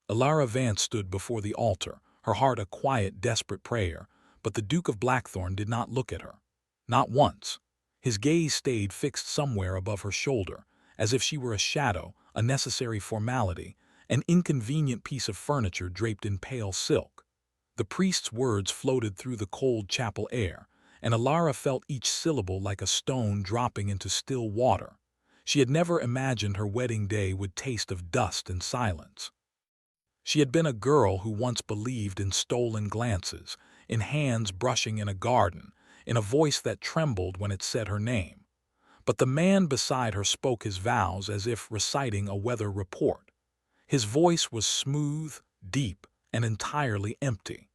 Alara Vance stood before the altar, her heart a quiet, desperate prayer, but the Duke of Blackthorn did not look at her. Not once. His gaze stayed fixed somewhere above her shoulder, as if she were a shadow, a necessary formality, an inconvenient piece of furniture draped in pale silk. The priest's words floated through the cold chapel air, and Alara felt each syllable like a stone dropping into still water. She had never imagined her wedding day would taste of dust and silence. She had been a girl who once believed in stolen glances, in hands brushing in a garden, in a voice that trembled when it said her name. But the man beside her spoke his vows as if reciting a weather report. His voice was smooth, deep, and entirely empty.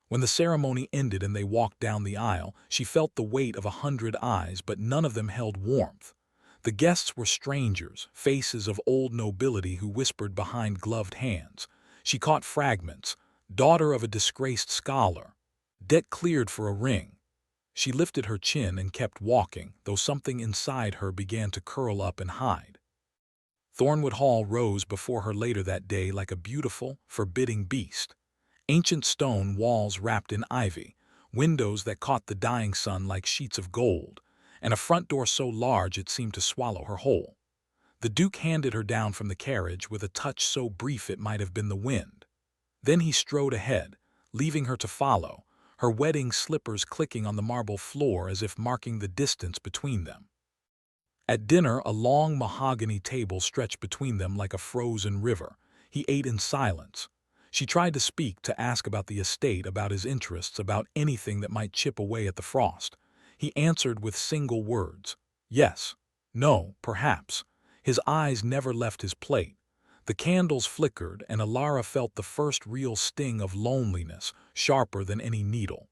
When the ceremony ended and they walked down the aisle, she felt the weight of 100 eyes, but none of them held warmth. The guests were strangers, faces of old nobility who whispered behind gloved hands. She caught fragments: daughter of a disgraced scholar, debt cleared for a ring. She lifted her chin and kept walking, though something inside her began to curl up and hide. Thornwood Hall rose before her later that day like a beautiful, forbidding beast. Ancient stone walls wrapped in ivy, windows that caught the dying sun like sheets of gold, and a front door so large it seemed to swallow her whole. The Duke handed her down from the carriage with a touch so brief it might have been the wind. Then he strode ahead, leaving her to follow, her wedding slippers clicking on the marble floor as if marking the distance between them. At dinner, a long mahogany table stretched between them like a frozen river. He ate in silence. She tried to speak, to ask about the estate, about his interests, about anything that might chip away at the frost. He answered with single words: yes, no, perhaps. His eyes never left his plate. The candles flickered, and Alara felt the first real sting of loneliness, sharper than any needle.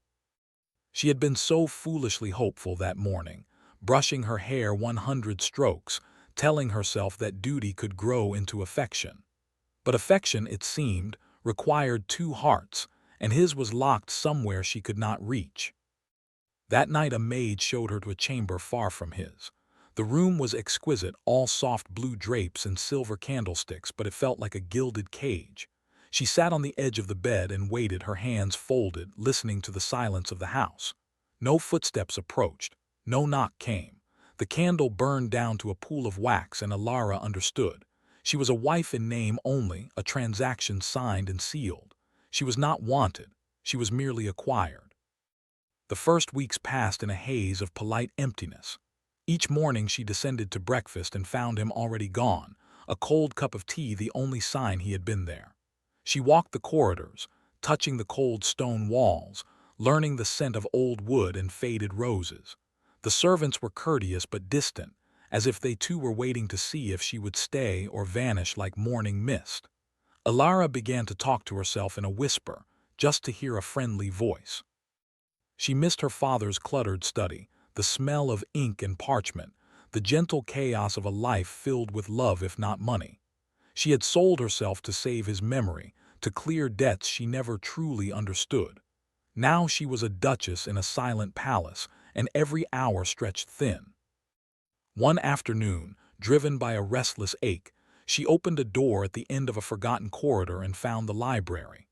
She had been so foolishly hopeful that morning, brushing her hair 100 strokes, telling herself that duty could grow into affection. But affection, it seemed, required two hearts, and his was locked somewhere she could not reach. That night a maid showed her to a chamber far from his. The room was exquisite, all soft blue drapes and silver candlesticks, but it felt like a gilded cage. She sat on the edge of the bed and waited, her hands folded, listening to the silence of the house. No footsteps approached. No knock came. The candle burned down to a pool of wax, and Alara understood. She was a wife in name only, a transaction signed and sealed. She was not wanted. She was merely acquired. The first weeks passed in a haze of polite emptiness. Each morning she descended to breakfast and found him already gone, a cold cup of tea the only sign he had been there. She walked the corridors, touching the cold stone walls, learning the scent of old wood and faded roses. The servants were courteous but distant, as if they too were waiting to see if she would stay or vanish like morning mist. Alara began to talk to herself in a whisper, just to hear a friendly voice. She missed her father's cluttered study, the smell of ink and parchment, the gentle chaos of a life filled with love if not money. She had sold herself to save his memory, to clear debts she never truly understood. Now she was a duchess in a silent palace, and every hour stretched thin. One afternoon, driven by a restless ache, she opened a door at the end of a forgotten corridor and found the library.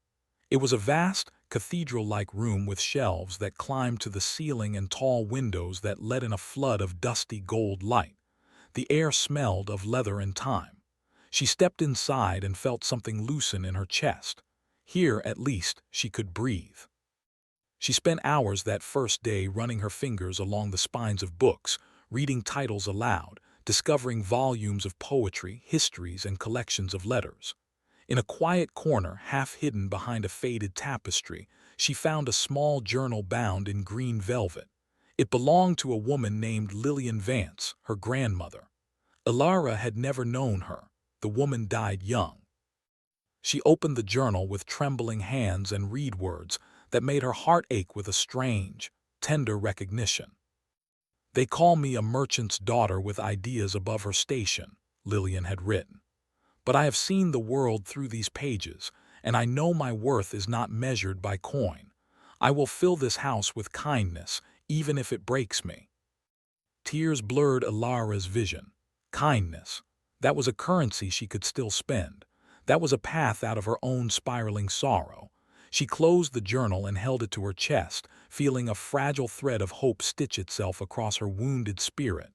It was a vast, cathedral-like room with shelves that climbed to the ceiling and tall windows that let in a flood of dusty gold light. The air smelled of leather and time. She stepped inside and felt something loosen in her chest. Here, at least, she could breathe. She spent hours that first day running her fingers along the spines of books, reading titles aloud, discovering volumes of poetry, histories, and collections of letters. In a quiet corner, half hidden behind a faded tapestry, she found a small journal bound in green velvet. It belonged to a woman named Lillian Vance, her grandmother. Alara had never known her. The woman died young. She opened the journal with trembling hands and read words that made her heart ache with a strange, tender recognition. "They call me a merchant's daughter with ideas above her station," Lillian had written. "But I have seen the world through these pages, and I know my worth is not measured by coin. I will fill this house with kindness, even if it breaks me." Tears blurred Alara's vision. Kindness. That was a currency she could still spend. That was a path out of her own spiraling sorrow. She closed the journal and held it to her chest, feeling a fragile thread of hope stitch itself across her wounded spirit.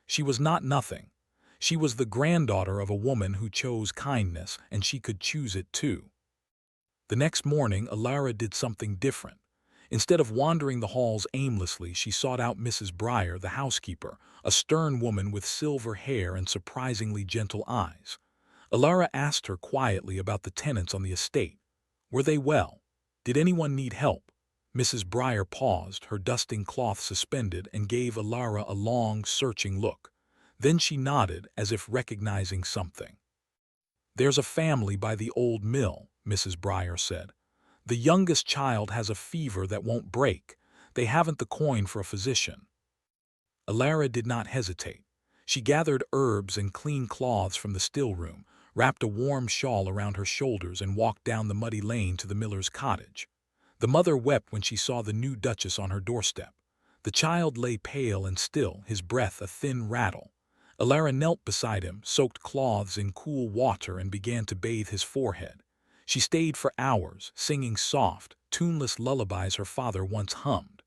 She was not nothing. She was the granddaughter of a woman who chose kindness, and she could choose it too. The next morning, Alara did something different. Instead of wandering the halls aimlessly, she sought out Mrs. Briar, the housekeeper, a stern woman with silver hair and surprisingly gentle eyes. Alara asked her quietly about the tenants on the estate. Were they well? Did anyone need help? Mrs. Briar paused, her dusting cloth suspended, and gave Alara a long, searching look. Then she nodded, as if recognizing something. "There's a family by the old mill," Mrs. Briar said. "The youngest child has a fever that won't break. They haven't the coin for a physician." Alara did not hesitate. She gathered herbs and clean cloths from the still room, wrapped a warm shawl around her shoulders, and walked down the muddy lane to the miller's cottage. The mother wept when she saw the new Duchess on her doorstep. The child lay pale and still, his breath a thin rattle. Alara knelt beside him, soaked cloths in cool water, and began to bathe his forehead. She stayed for hours, singing soft, tuneless lullabies her father once hummed.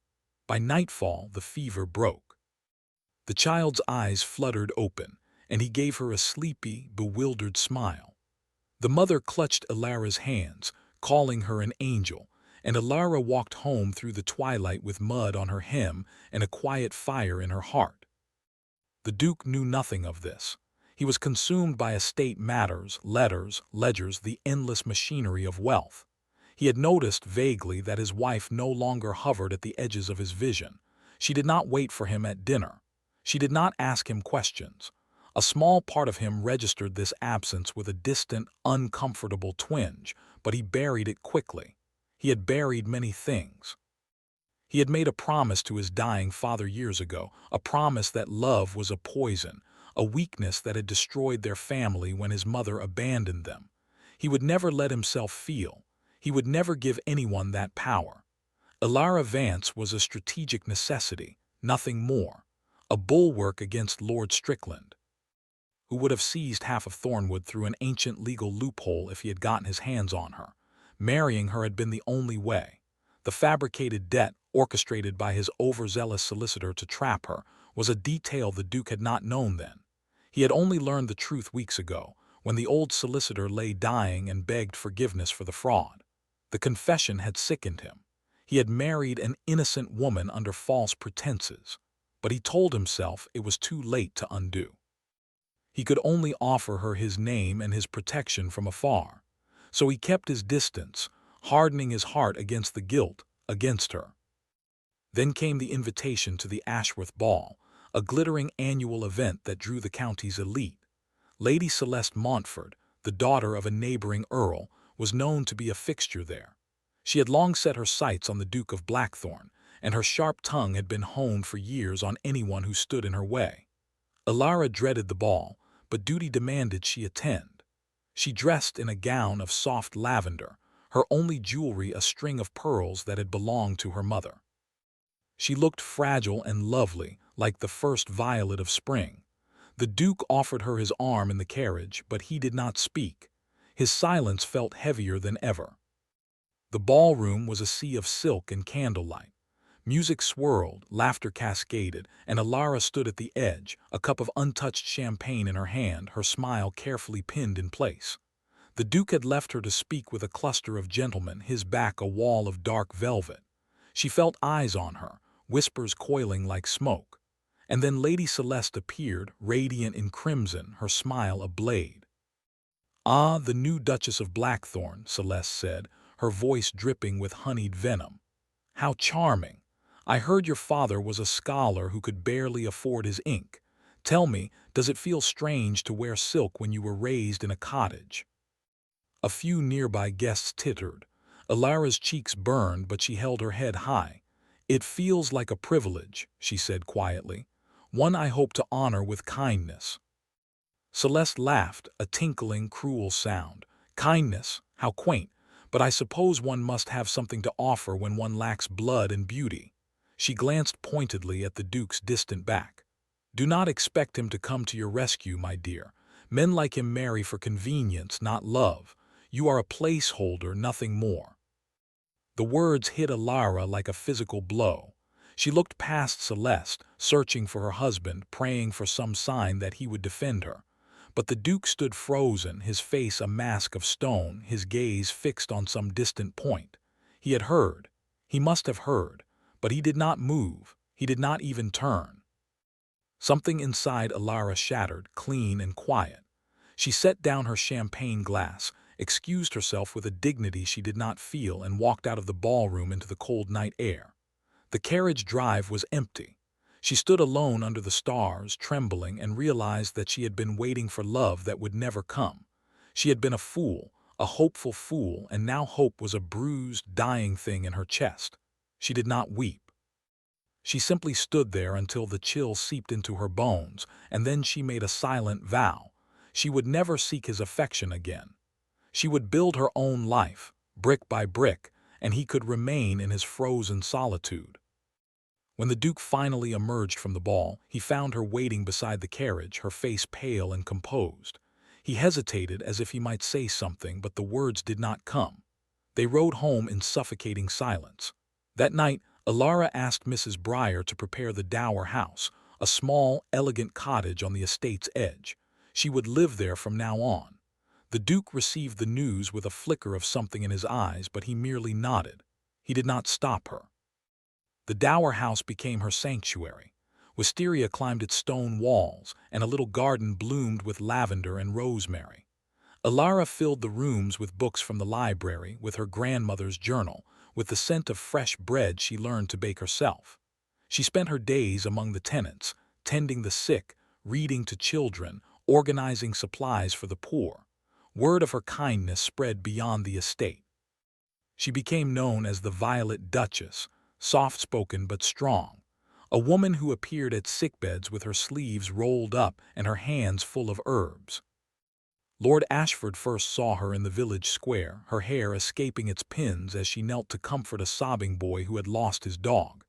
By nightfall, the fever broke. The child's eyes fluttered open, and he gave her a sleepy, bewildered smile. The mother clutched Alara's hands, calling her an angel, and Alara walked home through the twilight with mud on her hem and a quiet fire in her heart. The Duke knew nothing of this. He was consumed by estate matters, letters, ledgers, the endless machinery of wealth. He had noticed vaguely that his wife no longer hovered at the edges of his vision. She did not wait for him at dinner. She did not ask him questions. A small part of him registered this absence with a distant, uncomfortable twinge, but he buried it quickly. He had buried many things. He had made a promise to his dying father years ago, a promise that love was a poison, a weakness that had destroyed their family when his mother abandoned them. He would never let himself feel. He would never give anyone that power. Alara Vance was a strategic necessity, nothing more, a bulwark against Lord Strickland, who would have seized half of Thornwood through an ancient legal loophole if he had gotten his hands on her. Marrying her had been the only way. The fabricated debt, orchestrated by his overzealous solicitor to trap her, was a detail the Duke had not known then. He had only learned the truth weeks ago, when the old solicitor lay dying and begged forgiveness for the fraud. The confession had sickened him. He had married an innocent woman under false pretenses, but he told himself it was too late to undo. He could only offer her his name and his protection from afar. So he kept his distance, hardening his heart against the guilt, against her. Then came the invitation to the Ashworth Ball, a glittering annual event that drew the county's elite. Lady Celeste Montfort, the daughter of a neighboring earl, was known to be a fixture there. She had long set her sights on the Duke of Blackthorn, and her sharp tongue had been honed for years on anyone who stood in her way. Alara dreaded the ball, but duty demanded she attend. She dressed in a gown of soft lavender, her only jewelry a string of pearls that had belonged to her mother. She looked fragile and lovely, like the first violet of spring. The Duke offered her his arm in the carriage, but he did not speak. His silence felt heavier than ever. The ballroom was a sea of silk and candlelight. Music swirled, laughter cascaded, and Alara stood at the edge, a cup of untouched champagne in her hand, her smile carefully pinned in place. The Duke had left her to speak with a cluster of gentlemen, his back a wall of dark velvet. She felt eyes on her, whispers coiling like smoke. And then Lady Celeste appeared, radiant in crimson, her smile a blade. "Ah, the new Duchess of Blackthorn," Celeste said, her voice dripping with honeyed venom. "How charming! I heard your father was a scholar who could barely afford his ink. Tell me, does it feel strange to wear silk when you were raised in a cottage?" A few nearby guests tittered. Alara's cheeks burned, but she held her head high. "It feels like a privilege," she said quietly, "one I hope to honor with kindness." Celeste laughed, a tinkling, cruel sound. "Kindness? How quaint! But I suppose one must have something to offer when one lacks blood and beauty." She glanced pointedly at the Duke's distant back. "Do not expect him to come to your rescue, my dear. Men like him marry for convenience, not love. You are a placeholder, nothing more." The words hit Alara like a physical blow. She looked past Celeste, searching for her husband, praying for some sign that he would defend her. But the Duke stood frozen, his face a mask of stone, his gaze fixed on some distant point. He had heard. He must have heard. But he did not move. He did not even turn. Something inside Alara shattered, clean and quiet. She set down her champagne glass, excused herself with a dignity she did not feel, and walked out of the ballroom into the cold night air. The carriage drive was empty. She stood alone under the stars, trembling, and realized that she had been waiting for love that would never come. She had been a fool, a hopeful fool, and now hope was a bruised, dying thing in her chest. She did not weep. She simply stood there until the chill seeped into her bones, and then she made a silent vow. She would never seek his affection again. She would build her own life, brick by brick, and he could remain in his frozen solitude. When the Duke finally emerged from the ball, he found her waiting beside the carriage, her face pale and composed. He hesitated as if he might say something, but the words did not come. They rode home in suffocating silence. That night, Alara asked Mrs. Briar to prepare the dower house, a small, elegant cottage on the estate's edge. She would live there from now on. The Duke received the news with a flicker of something in his eyes, but he merely nodded. He did not stop her. The dower house became her sanctuary. Wisteria climbed its stone walls, and a little garden bloomed with lavender and rosemary. Alara filled the rooms with books from the library, with her grandmother's journal, with the scent of fresh bread she learned to bake herself. She spent her days among the tenants, tending the sick, reading to children, organizing supplies for the poor. Word of her kindness spread beyond the estate. She became known as the Violet Duchess, soft-spoken but strong, a woman who appeared at sickbeds with her sleeves rolled up and her hands full of herbs. Lord Ashford first saw her in the village square, her hair escaping its pins as she knelt to comfort a sobbing boy who had lost his dog.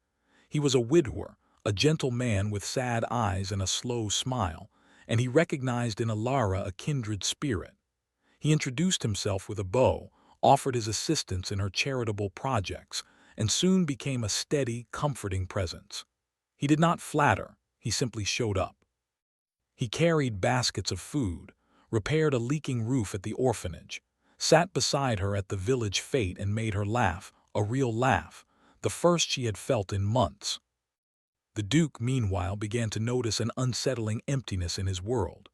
He was a widower, a gentle man with sad eyes and a slow smile, and he recognized in Alara a kindred spirit. He introduced himself with a bow, offered his assistance in her charitable projects, and soon became a steady, comforting presence. He did not flatter, he simply showed up. He carried baskets of food, repaired a leaking roof at the orphanage, sat beside her at the village fete and made her laugh, a real laugh, the first she had felt in months. The Duke, meanwhile, began to notice an unsettling emptiness in his world.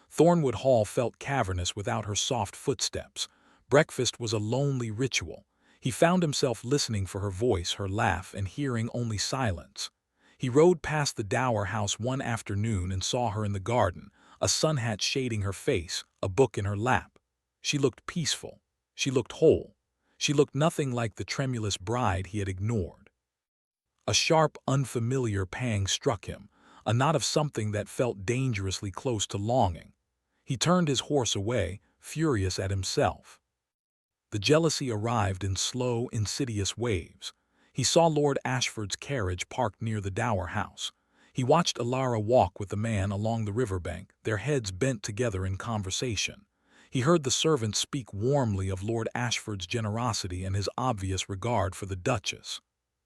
Thornwood Hall felt cavernous without her soft footsteps. Breakfast was a lonely ritual. He found himself listening for her voice, her laugh, and hearing only silence. He rode past the dower house one afternoon and saw her in the garden, a sun hat shading her face, a book in her lap. She looked peaceful. She looked whole. She looked nothing like the tremulous bride he had ignored. A sharp, unfamiliar pang struck him, a knot of something that felt dangerously close to longing. He turned his horse away, furious at himself. The jealousy arrived in slow, insidious waves. He saw Lord Ashford's carriage parked near the dower house. He watched Alara walk with the man along the riverbank, their heads bent together in conversation. He heard the servant speak warmly of Lord Ashford's generosity and his obvious regard for the Duchess.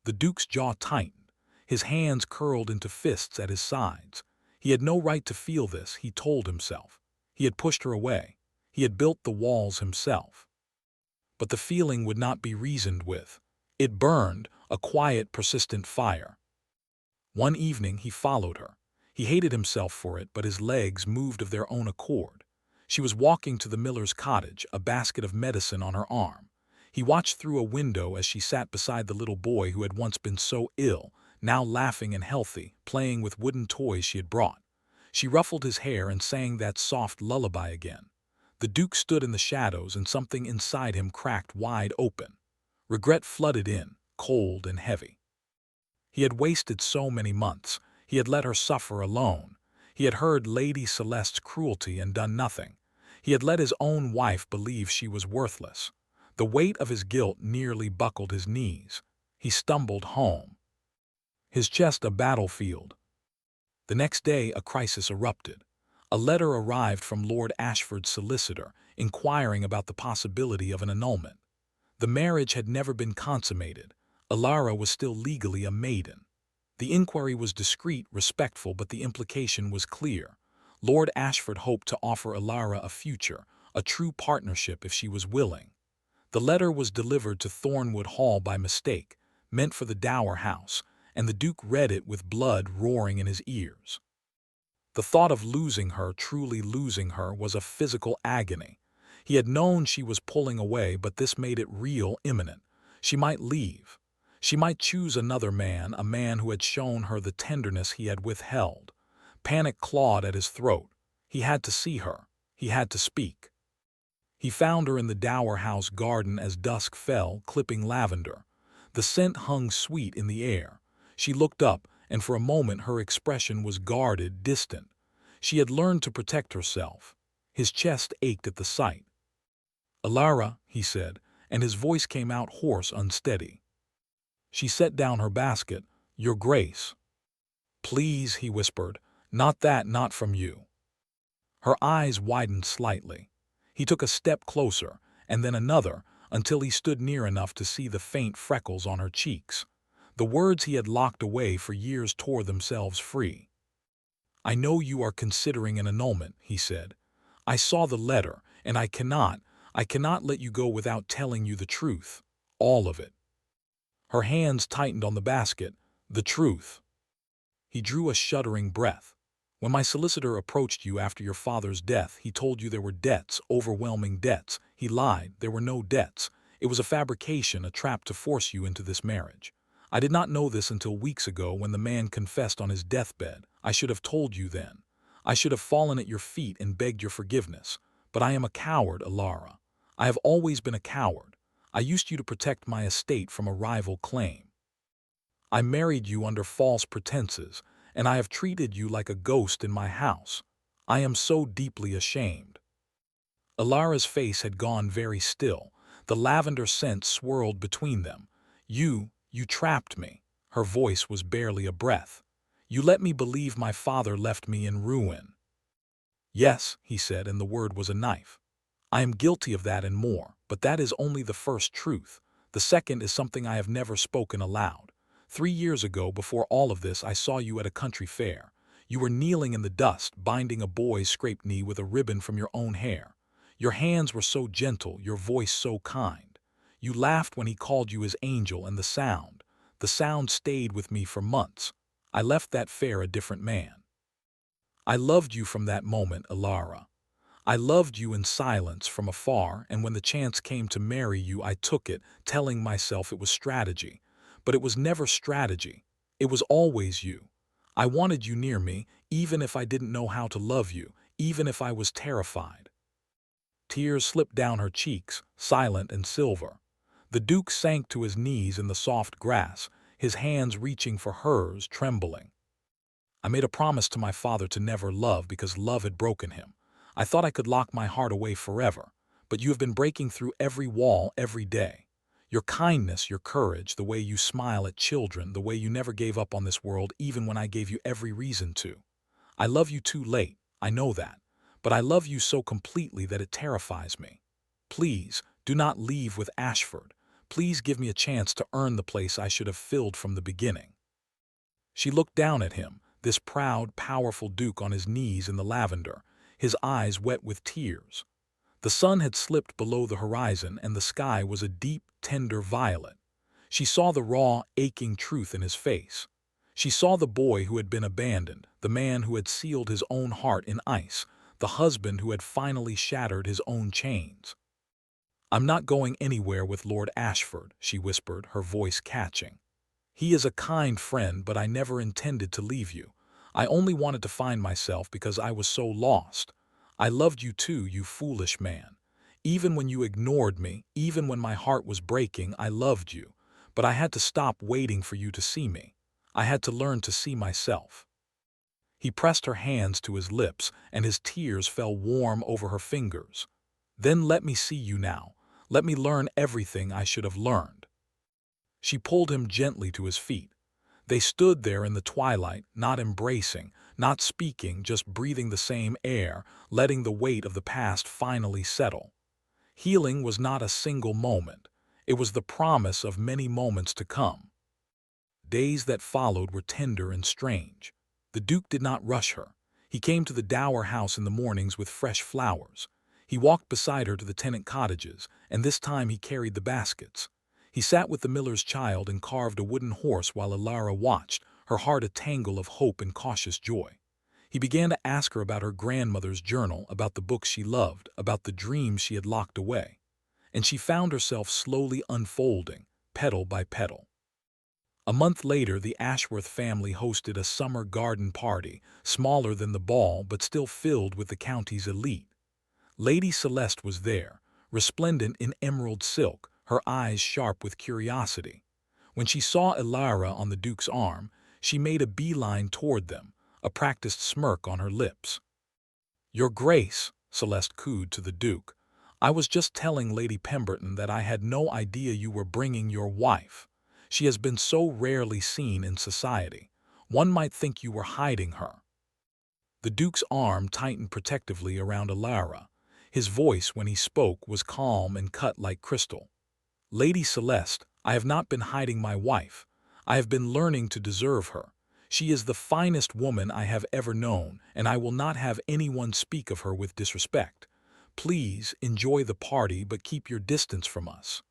The Duke's jaw tightened. His hands curled into fists at his sides. He had no right to feel this, he told himself. He had pushed her away. He had built the walls himself. But the feeling would not be reasoned with. It burned, a quiet, persistent fire. One evening he followed her. He hated himself for it, but his legs moved of their own accord. She was walking to the miller's cottage, a basket of medicine on her arm. He watched through a window as she sat beside the little boy who had once been so ill, now laughing and healthy, playing with wooden toys she had brought. She ruffled his hair and sang that soft lullaby again. The Duke stood in the shadows, and something inside him cracked wide open. Regret flooded in, cold and heavy. He had wasted so many months. He had let her suffer alone. He had heard Lady Celeste's cruelty and done nothing. He had let his own wife believe she was worthless. The weight of his guilt nearly buckled his knees. He stumbled home. His chest a battlefield. The next day a crisis erupted. A letter arrived from Lord Ashford's solicitor, inquiring about the possibility of an annulment. The marriage had never been consummated. Alara was still legally a maiden. The inquiry was discreet, respectful, but the implication was clear. Lord Ashford hoped to offer Alara a future, a true partnership if she was willing. The letter was delivered to Thornwood Hall by mistake, meant for the Dower House, and the Duke read it with blood roaring in his ears. The thought of losing her, truly losing her, was a physical agony. He had known she was pulling away, but this made it real, imminent. She might leave. She might choose another man, a man who had shown her the tenderness he had withheld. Panic clawed at his throat. He had to see her. He had to speak. He found her in the Dower House garden as dusk fell, clipping lavender. The scent hung sweet in the air. She looked up, and for a moment her expression was guarded, distant. She had learned to protect herself. His chest ached at the sight. "Alara," he said, and his voice came out hoarse, unsteady. She set down her basket. "Your Grace." "Please," he whispered, "not that, not from you." Her eyes widened slightly. He took a step closer, and then another, until he stood near enough to see the faint freckles on her cheeks. The words he had locked away for years tore themselves free. "I know you are considering an annulment," he said. "I saw the letter, and I cannot let you go without telling you the truth. All of it." Her hands tightened on the basket. "The truth." He drew a shuddering breath. "When my solicitor approached you after your father's death, he told you there were debts, overwhelming debts. He lied. There were no debts. It was a fabrication, a trap to force you into this marriage. I did not know this until weeks ago when the man confessed on his deathbed. I should have told you then. I should have fallen at your feet and begged your forgiveness. But I am a coward, Alara. I have always been a coward. I used you to protect my estate from a rival claim. I married you under false pretenses, and I have treated you like a ghost in my house. I am so deeply ashamed." Alara's face had gone very still. The lavender scent swirled between them. You trapped me." Her voice was barely a breath. "You let me believe my father left me in ruin." "Yes," he said, and the word was a knife. "I am guilty of that and more, but that is only the first truth. The second is something I have never spoken aloud. 3 years ago, before all of this, I saw you at a country fair. You were kneeling in the dust, binding a boy's scraped knee with a ribbon from your own hair. Your hands were so gentle, your voice so kind. You laughed when he called you his angel, and the sound stayed with me for months. I left that fair a different man. I loved you from that moment, Alara. I loved you in silence from afar, and when the chance came to marry you, I took it, telling myself it was strategy. But it was never strategy. It was always you. I wanted you near me, even if I didn't know how to love you, even if I was terrified." Tears slipped down her cheeks, silent and silver. The Duke sank to his knees in the soft grass, his hands reaching for hers, trembling. "I made a promise to my father to never love because love had broken him. I thought I could lock my heart away forever, but you have been breaking through every wall every day. Your kindness, your courage, the way you smile at children, the way you never gave up on this world even when I gave you every reason to. I love you too late, I know that, but I love you so completely that it terrifies me. Please, do not leave with Ashford. Please give me a chance to earn the place I should have filled from the beginning." She looked down at him, this proud, powerful Duke on his knees in the lavender, his eyes wet with tears. The sun had slipped below the horizon, and the sky was a deep, tender violet. She saw the raw, aching truth in his face. She saw the boy who had been abandoned, the man who had sealed his own heart in ice, the husband who had finally shattered his own chains. "I'm not going anywhere with Lord Ashford," she whispered, her voice catching. "He is a kind friend, but I never intended to leave you. I only wanted to find myself because I was so lost. I loved you too, you foolish man. Even when you ignored me, even when my heart was breaking, I loved you. But I had to stop waiting for you to see me. I had to learn to see myself." He pressed her hands to his lips, and his tears fell warm over her fingers. "Then let me see you now. Let me learn everything I should have learned." She pulled him gently to his feet. They stood there in the twilight, not embracing, not speaking, just breathing the same air, letting the weight of the past finally settle. Healing was not a single moment. It was the promise of many moments to come. Days that followed were tender and strange. The Duke did not rush her. He came to the dower house in the mornings with fresh flowers. He walked beside her to the tenant cottages, and this time he carried the baskets. He sat with the miller's child and carved a wooden horse while Alara watched, her heart a tangle of hope and cautious joy. He began to ask her about her grandmother's journal, about the books she loved, about the dreams she had locked away. And she found herself slowly unfolding, petal by petal. A month later, the Ashworth family hosted a summer garden party, smaller than the ball but still filled with the county's elite. Lady Celeste was there, resplendent in emerald silk, her eyes sharp with curiosity. When she saw Alara on the Duke's arm, she made a beeline toward them, a practiced smirk on her lips. "Your Grace," Celeste cooed to the Duke, "I was just telling Lady Pemberton that I had no idea you were bringing your wife. She has been so rarely seen in society. One might think you were hiding her." The Duke's arm tightened protectively around Alara. His voice, when he spoke, was calm and cut like crystal. "Lady Celeste, I have not been hiding my wife. I have been learning to deserve her. She is the finest woman I have ever known, and I will not have anyone speak of her with disrespect. Please enjoy the party, but keep your distance from us."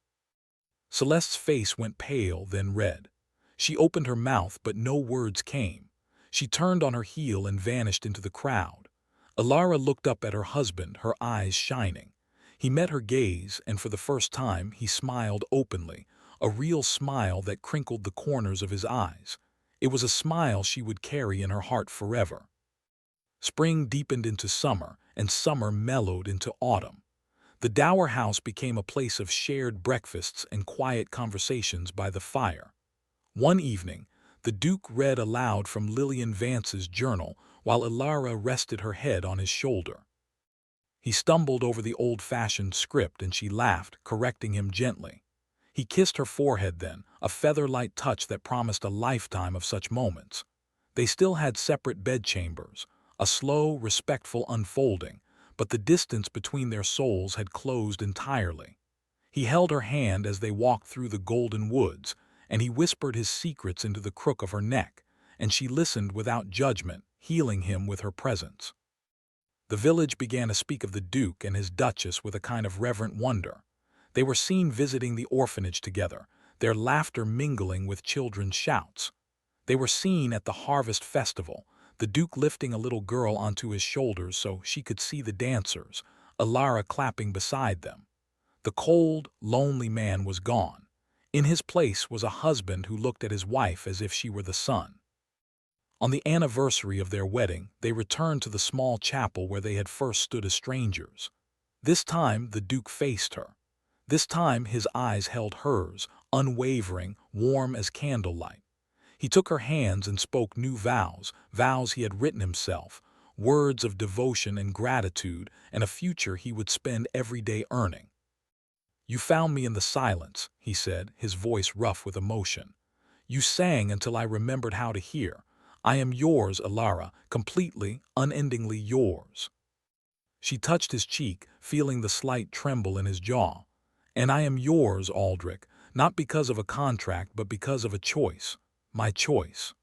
Celeste's face went pale, then red. She opened her mouth, but no words came. She turned on her heel and vanished into the crowd. Alara looked up at her husband, her eyes shining. He met her gaze, and for the first time he smiled openly, a real smile that crinkled the corners of his eyes. It was a smile she would carry in her heart forever. Spring deepened into summer, and summer mellowed into autumn. The dower house became a place of shared breakfasts and quiet conversations by the fire. One evening, the Duke read aloud from Lillian Vance's journal while Alara rested her head on his shoulder. He stumbled over the old-fashioned script and she laughed, correcting him gently. He kissed her forehead then, a feather-light touch that promised a lifetime of such moments. They still had separate bedchambers, a slow, respectful unfolding, but the distance between their souls had closed entirely. He held her hand as they walked through the golden woods, and he whispered his secrets into the crook of her neck, and she listened without judgment, healing him with her presence. The village began to speak of the Duke and his Duchess with a kind of reverent wonder. They were seen visiting the orphanage together, their laughter mingling with children's shouts. They were seen at the harvest festival, the Duke lifting a little girl onto his shoulders so she could see the dancers, Alara clapping beside them. The cold, lonely man was gone. In his place was a husband who looked at his wife as if she were the sun. On the anniversary of their wedding, they returned to the small chapel where they had first stood as strangers. This time the Duke faced her. This time his eyes held hers, unwavering, warm as candlelight. He took her hands and spoke new vows, vows he had written himself, words of devotion and gratitude, and a future he would spend every day earning. "You found me in the silence," he said, his voice rough with emotion. "You sang until I remembered how to hear. I am yours, Alara, completely, unendingly yours." She touched his cheek, feeling the slight tremble in his jaw. "And I am yours, Aldrich, not because of a contract, but because of a choice. My choice."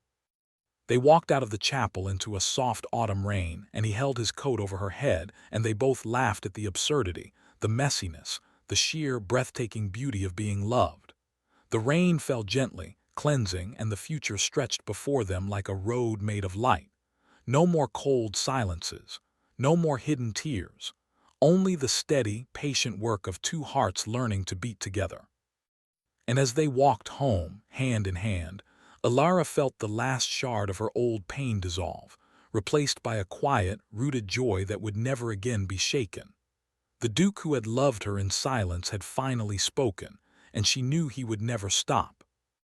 They walked out of the chapel into a soft autumn rain, and he held his coat over her head, and they both laughed at the absurdity, the messiness, the sheer, breathtaking beauty of being loved. The rain fell gently, cleansing, and the future stretched before them like a road made of light. No more cold silences, no more hidden tears, only the steady, patient work of two hearts learning to beat together. And as they walked home, hand in hand, Alara felt the last shard of her old pain dissolve, replaced by a quiet, rooted joy that would never again be shaken. The Duke who had loved her in silence had finally spoken, and she knew he would never stop.